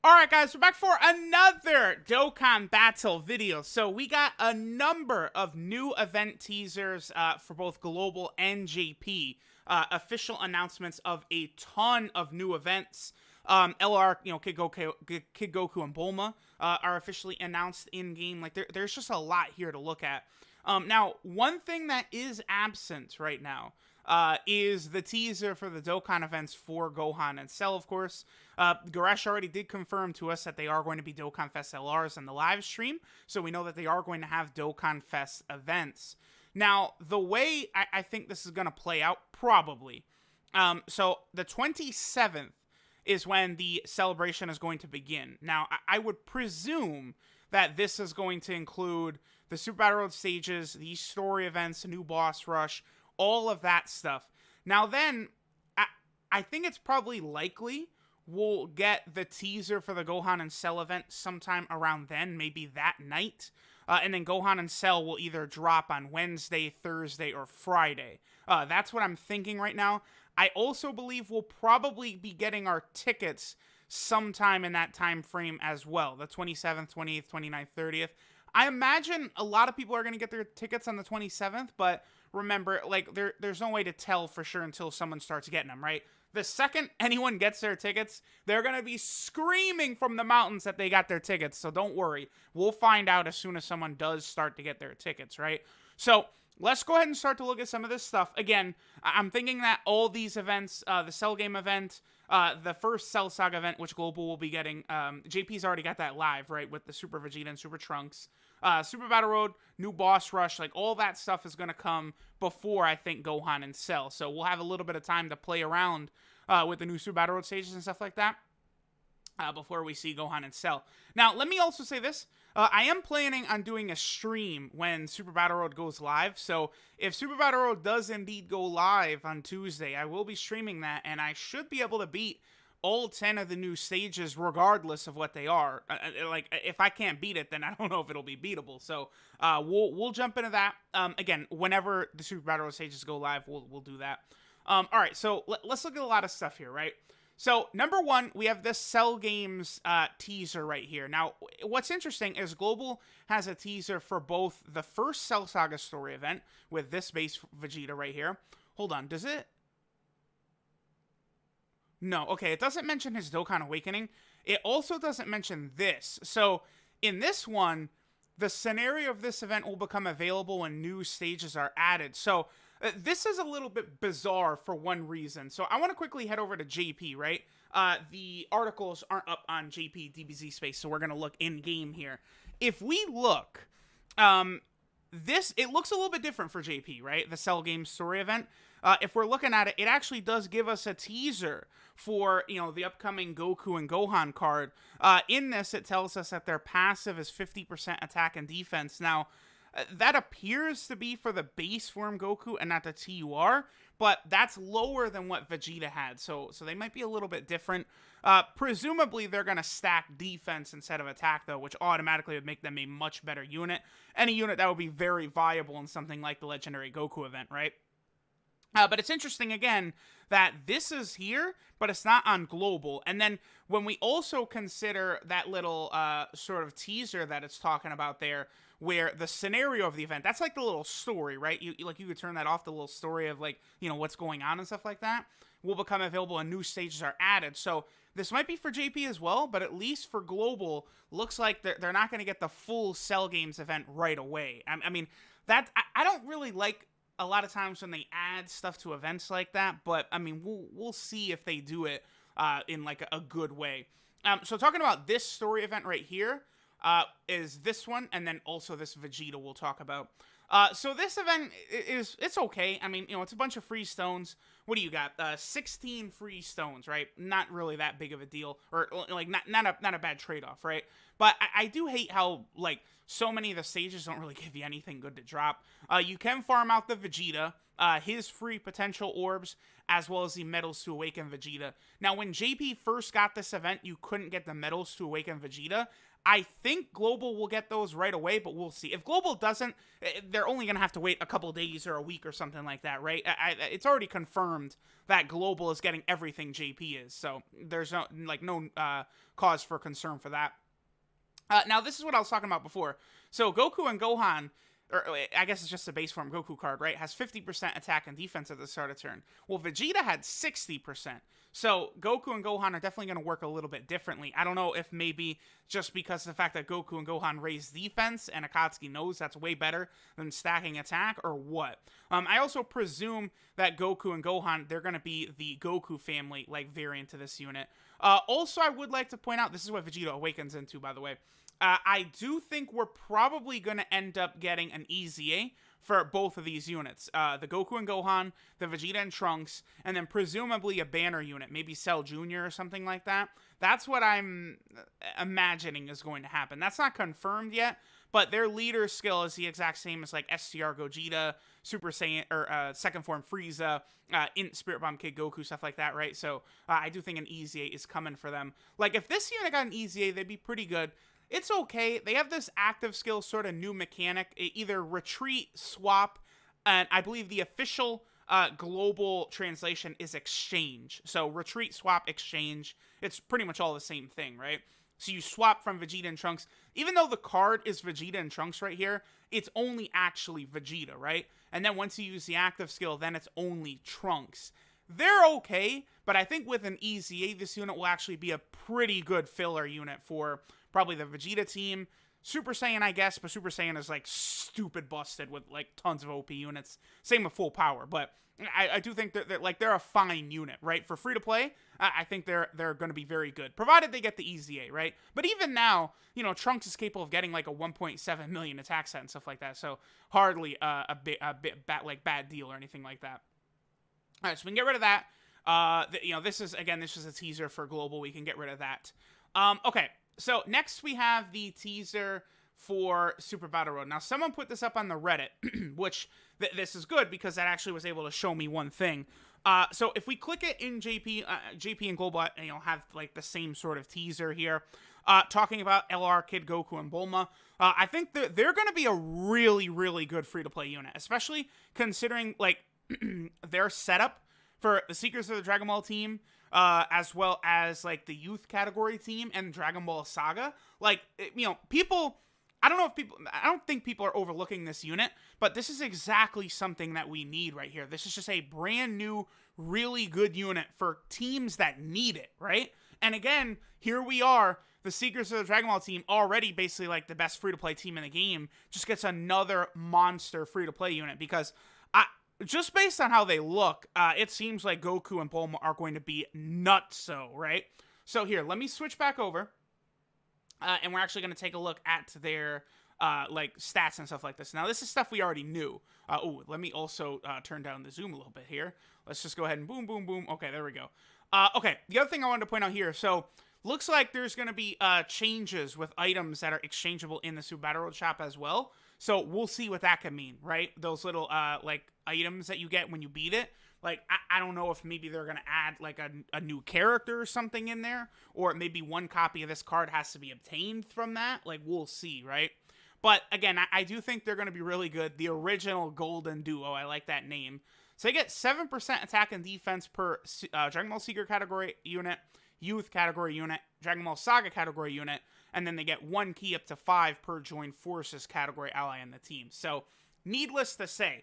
Alright guys, we're back for another Dokkan Battle video. So we got a number of new event teasers for both Global and JP. Official announcements of a ton of new events. LR, Kid Goku and Bulma are officially announced in-game. Like, there's just a lot here to look at. Now, one thing that is absent right now is the teaser for the Dokkan events for Gohan and Cell, of course. Garesh already did confirm to us that they are going to be Dokkan Fest LRs in the live stream, so we know that they are going to have Dokkan Fest events. Now, the way I think this is going to play out, probably. So, the 27th is when the celebration is going to begin. Now, I would presume that this is going to include the Super Battle Road stages, the story events, a new boss rush, all of that stuff. Now then, I think it's probably likely we'll get the teaser for the Gohan and Cell event sometime around then, maybe that night. And then Gohan and Cell will either drop on Wednesday, Thursday, or Friday. That's what I'm thinking right now. I also believe we'll probably be getting our tickets sometime in that time frame as well. The 27th, 28th, 29th, 30th. I imagine a lot of people are going to get their tickets on the 27th, but remember, like, there's no way to tell for sure until someone starts getting them, right? The second anyone gets their tickets, they're going to be screaming from the mountains that they got their tickets, so don't worry. We'll find out as soon as someone does start to get their tickets, right? So, let's go ahead and start to look at some of this stuff. Again, I'm thinking that all these events, the Cell Game event, the first Cell Saga event, which Global will be getting, JP's already got that live, right, with the Super Vegeta and Super Trunks. Super Battle Road, new boss rush, like all that stuff is going to come before, I think, Gohan and Cell. So we'll have a little bit of time to play around with the new Super Battle Road stages and stuff like that before we see Gohan and Cell. Now, let me also say this. I am planning on doing a stream when Super Battle Road goes live. So if Super Battle Road does indeed go live on Tuesday, I will be streaming that, and I should be able to beat all 10 of the new stages regardless of what they are. Like, if I can't beat it, then I don't know if it'll be beatable. So we'll jump into that. Again, whenever the Super Battle Road stages go live, we'll do that. All right, so let's look at a lot of stuff here, right? So, number one, we have this Cell Games teaser right here. Now, what's interesting is Global has a teaser for both the first Cell Saga story event with this base Vegeta right here. Hold on, does it? No, okay, it doesn't mention his Dokkan Awakening. It also doesn't mention this. So, in this one, the scenario of this event will become available when new stages are added. So, this is a little bit bizarre for one reason. So I want to quickly head over to JP, right? The articles aren't up on JP DBZ space, so we're going to look in-game here. If we look, it looks a little bit different for JP, right? The Cell Games story event. If we're looking at it, it actually does give us a teaser for, the upcoming Goku and Gohan card. In this, it tells us that their passive is 50% attack and defense. Now, that appears to be for the base form Goku and not the TUR, but that's lower than what Vegeta had, so they might be a little bit different. Presumably, they're going to stack defense instead of attack, though, which automatically would make them a much better unit, and a unit that would be very viable in something like the Legendary Goku event, right? But it's interesting, again, that this is here, but it's not on Global. And then when we also consider that little sort of teaser that it's talking about there, where the scenario of the event, that's like the little story, right? You could turn that off, the little story of, like, what's going on and stuff like that, will become available and new stages are added. So this might be for JP as well, but at least for Global, looks like they're not going to get the full Cell Games event right away. I mean, I don't really like a lot of times when they add stuff to events like that, but I mean, we'll see if they do it in like a good way. So talking about this story event right here is this one, and then also this Vegeta we'll talk about. So this event it's okay. I mean, it's a bunch of free stones. What do you got? 16 free stones, right? Not really that big of a deal, or like not a bad trade-off, right? But I do hate how, like, so many of the stages don't really give you anything good to drop. You can farm out the Vegeta, his free potential orbs, as well as the medals to awaken Vegeta. Now, when JP first got this event, you couldn't get the medals to awaken Vegeta. I think Global will get those right away, but we'll see. If Global doesn't, they're only going to have to wait a couple days or a week or something like that, right? It's already confirmed that Global is getting everything JP is, so there's no cause for concern for that. Now, this is what I was talking about before. So, Goku and Gohan, or I guess it's just a base form Goku card, right? Has 50% attack and defense at the start of turn. Well, Vegeta had 60%. So Goku and Gohan are definitely going to work a little bit differently. I don't know if maybe just because of the fact that Goku and Gohan raise defense and Akatsuki knows that's way better than stacking attack, or what. I also presume that Goku and Gohan, they're going to be the Goku family like variant to this unit. Also, I would like to point out, this is what Vegeta awakens into, by the way. I do think we're probably going to end up getting an EZA for both of these units. The Goku and Gohan, the Vegeta and Trunks, and then presumably a banner unit, maybe Cell Jr. or something like that. That's what I'm imagining is going to happen. That's not confirmed yet, but their leader skill is the exact same as like STR Gogeta, Super Saiyan, or Second Form Frieza, Int Spirit Bomb Kid Goku, stuff like that, right? So I do think an EZA is coming for them. Like, if this unit got an EZA, they'd be pretty good. It's okay. They have this active skill sort of new mechanic, either retreat, swap, and I believe the official global translation is exchange. So retreat, swap, exchange. It's pretty much all the same thing, right? So you swap from Vegeta and Trunks. Even though the card is Vegeta and Trunks right here, it's only actually Vegeta, right? And then once you use the active skill, then it's only Trunks. They're okay, but I think with an EZA, this unit will actually be a pretty good filler unit for probably the Vegeta team. Super Saiyan, I guess, but Super Saiyan is like stupid busted with like tons of OP units. Same with full power, but I do think that they're a fine unit, right? For free to play, I think they're going to be very good, provided they get the EZA, right? But even now, you know, Trunks is capable of getting like a 1.7 million attack set and stuff like that, so hardly a bad deal or anything like that. All right, so we can get rid of that. This is a teaser for Global. We can get rid of that. Okay, so next we have the teaser for Super Battle Road. Now, someone put this up on the Reddit, which this is good because that actually was able to show me one thing. So if we click it in JP and Global, have like the same sort of teaser here, talking about LR, Kid Goku, and Bulma. I think they're going to be a really, really good free-to-play unit, especially considering like their setup for the Secrets of the Dragon Ball team, as well as like the youth category team and Dragon Ball Saga. Like, people, I don't think people are overlooking this unit, but this is exactly something that we need right here. This is just a brand new, really good unit for teams that need it, right? And again, here we are, the Secrets of the Dragon Ball team, already basically like the best free-to-play team in the game, just gets another monster free-to-play unit, because just based on how they look, it seems like Goku and Bulma are going to be nutso, right? So here, let me switch back over, and we're actually going to take a look at their stats and stuff like this. Now, this is stuff we already knew. Let me also turn down the zoom a little bit here. Let's just go ahead and boom, boom, boom. Okay, there we go. Okay, the other thing I wanted to point out here, so looks like there's going to be changes with items that are exchangeable in the Super Battle Road shop as well. So we'll see what that can mean, right? Those little items that you get when you beat it. Like, I don't know if maybe they're going to add like a new character or something in there, or maybe one copy of this card has to be obtained from that. Like, we'll see, right? But again, I do think they're going to be really good. The original Golden Duo, I like that name. So they get 7% attack and defense per Dragon Ball Secret category unit, Youth category unit, Dragon Ball Saga category unit, and then they get 1 key up to 5 per Join Forces category ally in the team. So, needless to say,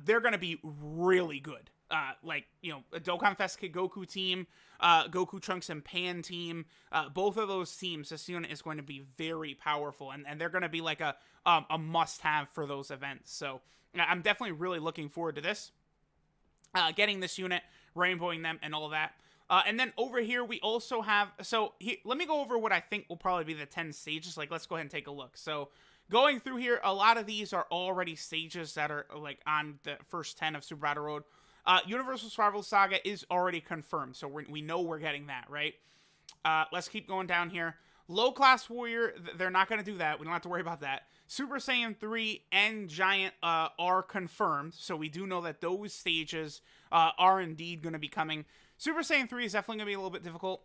they're going to be really good. A Dokkan Fest Kid Goku team, Goku Trunks and Pan team, both of those teams, this unit is going to be very powerful, and they're going to be like a must-have for those events. So, I'm definitely really looking forward to this. Getting this unit, rainbowing them, and all that. And then over here, we also have, let me go over what I think will probably be the 10 stages. Like, let's go ahead and take a look. So, going through here, a lot of these are already stages that are, like, on the first 10 of Super Battle Road. Universal Survival Saga is already confirmed, so we know we're getting that, right? Let's keep going down here. Low Class Warrior, they're not going to do that. We don't have to worry about that. Super Saiyan 3 and Giant are confirmed, so we do know that those stages are indeed going to be coming. Super Saiyan 3 is definitely going to be a little bit difficult.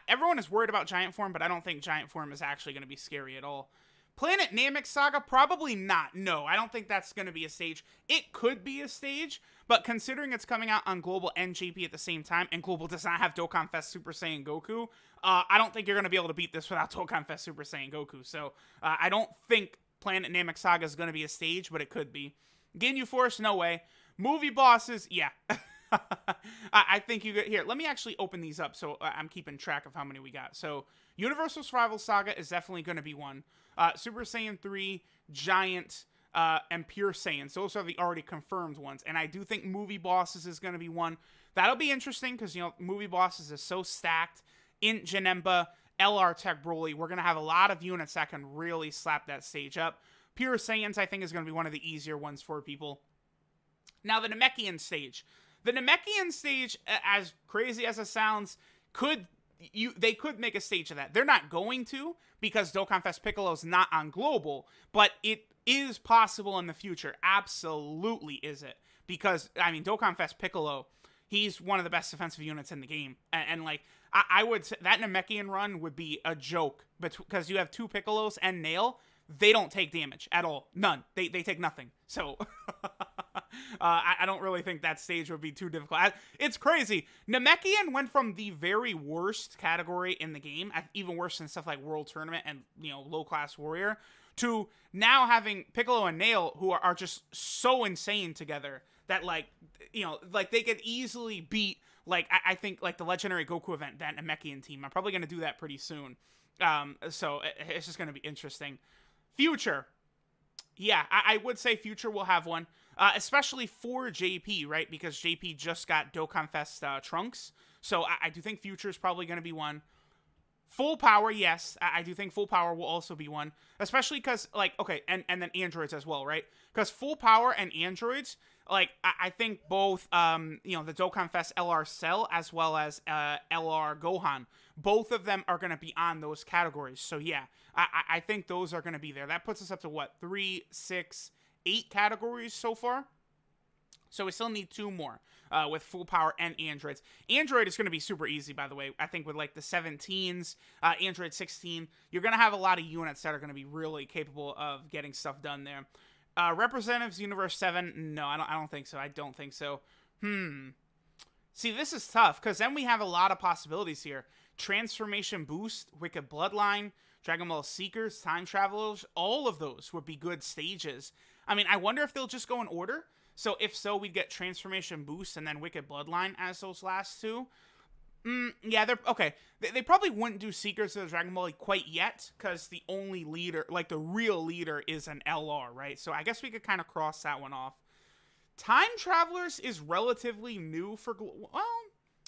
Everyone is worried about Giant Form, but I don't think Giant Form is actually going to be scary at all. Planet Namek Saga, probably not. No, I don't think that's going to be a stage. It could be a stage, but considering it's coming out on Global and JP at the same time, and Global does not have Dokkan Fest Super Saiyan Goku, I don't think you're going to be able to beat this without Dokkan Fest Super Saiyan Goku. So I don't think Planet Namek Saga is going to be a stage, but it could be. Ginyu Force, no way. Movie bosses, yeah. I think you get here. Let me actually open these up so I'm keeping track of how many we got. So Universal Survival Saga is definitely going to be one. Super Saiyan 3, Giant, and Pure Saiyan. So those are the already confirmed ones. And I do think Movie Bosses is going to be one. That'll be interesting because, you know, Movie Bosses is so stacked. In Janemba, LR Tech Broly, we're going to have a lot of units that can really slap that stage up. Pure Saiyans, I think, is going to be one of the easier ones for people. Now, the Namekian stage. The Namekian stage, as crazy as it sounds, they could make a stage of that. They're not going to, because Dokkan Fest Piccolo's not on Global, but it is possible in the future. Absolutely is it. Because, I mean, Dokkan Fest Piccolo, he's one of the best defensive units in the game. And like, I would say that Namekian run would be a joke, because you have two Piccolos and Nail. They don't take damage at all. None. They take nothing. So I don't really think that stage would be too difficult. It's crazy. Namekian went from the very worst category in the game, even worse than stuff like World Tournament and, you know, Low Class Warrior, to now having Piccolo and Nail, who are just so insane together that, like, you know, like they could easily beat, like, I think, like the Legendary Goku event, that Namekian team. I'm probably going to do that pretty soon. So it's just going to be interesting. Future. Yeah, I would say Future will have one, especially for JP, right? Because JP just got Dokkan Fest Trunks. So I do think Future is probably going to be one. Full Power, yes. I do think Full Power will also be one. Especially because, like, okay, and then Androids as well, right? Because Full Power and Androids, like, I think both, you know, the Dokkan Fest LR Cell as well as LR Gohan, both of them are going to be on those categories. So, yeah, I think those are going to be there. That puts us up to, what, 3, 6, 8 categories so far? So we still need 2 more with Full Power and Androids. Android is going to be super easy, by the way. I think with like the 17s, Android 16, you're going to have a lot of units that are going to be really capable of getting stuff done there. Representatives Universe 7, no, I don't think so. I don't think so. See, this is tough, because then we have a lot of possibilities here. Transformation Boost, Wicked Bloodline, Dragon Ball Seekers, Time Travelers, all of those would be good stages. I mean, I wonder if they'll just go in order. So if so, we'd get Transformation Boost and then Wicked Bloodline as those last 2. Yeah, they're okay. They probably wouldn't do Seekers of the Dragon Ball quite yet, because the only leader, like the real leader, is an LR, right? So I guess we could kind of cross that one off. Time Travelers is relatively new for well,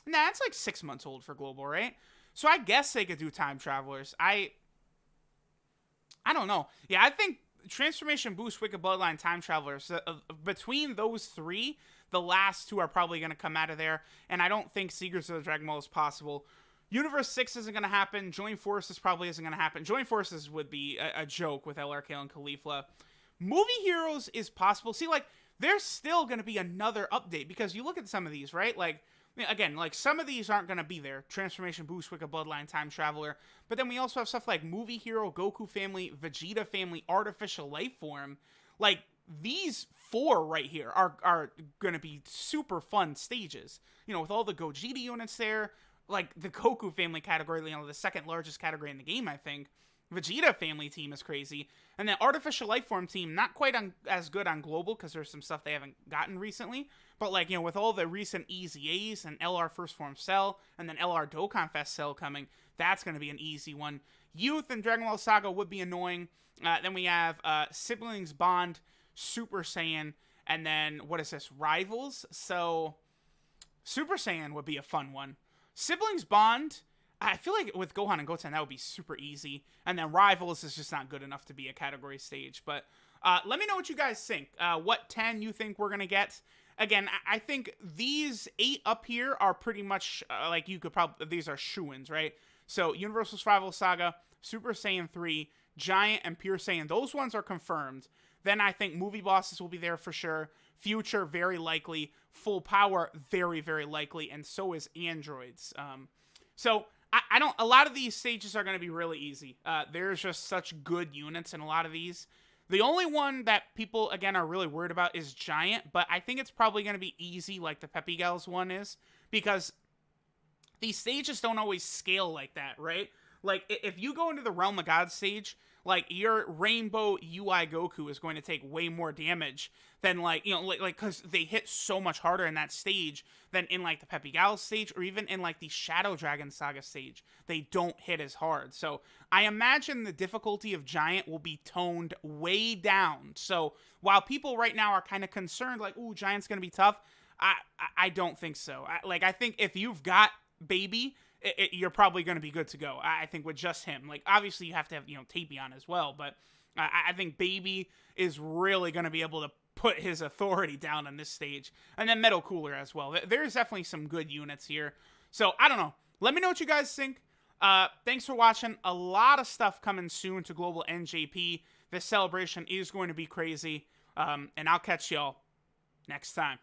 nah, it's like 6 months old for Global, right? So I guess they could do Time Travelers. I don't know. Yeah, I think Transformation Boost, Wicked Bloodline, Time Travelers, between those 3, the last 2 are probably going to come out of there, and I don't think Seekers of the Dragon Ball is possible. Universe 6 isn't going to happen. Joint Forces probably isn't going to happen. Joint Forces would be a joke with LRK and Caulifla. Movie Heroes is possible. See, like, there's still going to be another update, because you look at some of these, right? Like, again, like, some of these aren't going to be there. Transformation Boost, Wicked Bloodline, Time Traveler. But then we also have stuff like Movie Hero, Goku Family, Vegeta Family, Artificial Life Form. Like, these 4 right here are going to be super fun stages. You know, with all the Gogeta units there, like, the Goku Family category, you know, the second largest category in the game, I think. Vegeta Family team is crazy. And then Artificial Life Form team, not quite as good on Global, because there's some stuff they haven't gotten recently. But, like, you know, with all the recent EZAs and LR First Form Cell, and then LR Dokkan Fest Cell coming, that's going to be an easy one. Youth and Dragon Ball Saga would be annoying. Then we have Siblings Bond, Super Saiyan, and then, what is this, Rivals? So, Super Saiyan would be a fun one. Siblings Bond, I feel like with Gohan and Goten, that would be super easy. And then Rivals is just not good enough to be a category stage. But let me know what you guys think. What 10 you think we're going to get. Again, I think these 8 up here are pretty much, like, you could probably, these are shoo-ins, right? So Universal Survival Saga, Super Saiyan 3, Giant, and Pure Saiyan, those ones are confirmed. Then I think movie bosses will be there for sure. Future, very likely. Full power, very, very likely. And so is androids. So I don't. A lot of these stages are going to be really easy. There's just such good units in a lot of these. The only one that people, again, are really worried about is Giant, but I think it's probably going to be easy like the Peppy Gals one is, because these stages don't always scale like that, right? Like, if you go into the Realm of God stage, like, your Rainbow UI Goku is going to take way more damage than, like, you know, like, because they hit so much harder in that stage than in, like, the Peppy Gals stage, or even in, like, the Shadow Dragon Saga stage. They don't hit as hard. So, I imagine the difficulty of Giant will be toned way down. So, while people right now are kind of concerned, like, ooh, Giant's going to be tough, I don't think so. I think if you've got Baby, you're probably going to be good to go. I think with just him. Like, obviously you have to have, you know, Tapion as well, but I think Baby is really going to be able to put his authority down on this stage. And then Metal Cooler as well. There's definitely some good units here. So, I don't know. Let me know what you guys think. Thanks for watching. A lot of stuff coming soon to Global NJP. This celebration is going to be crazy. And I'll catch y'all next time.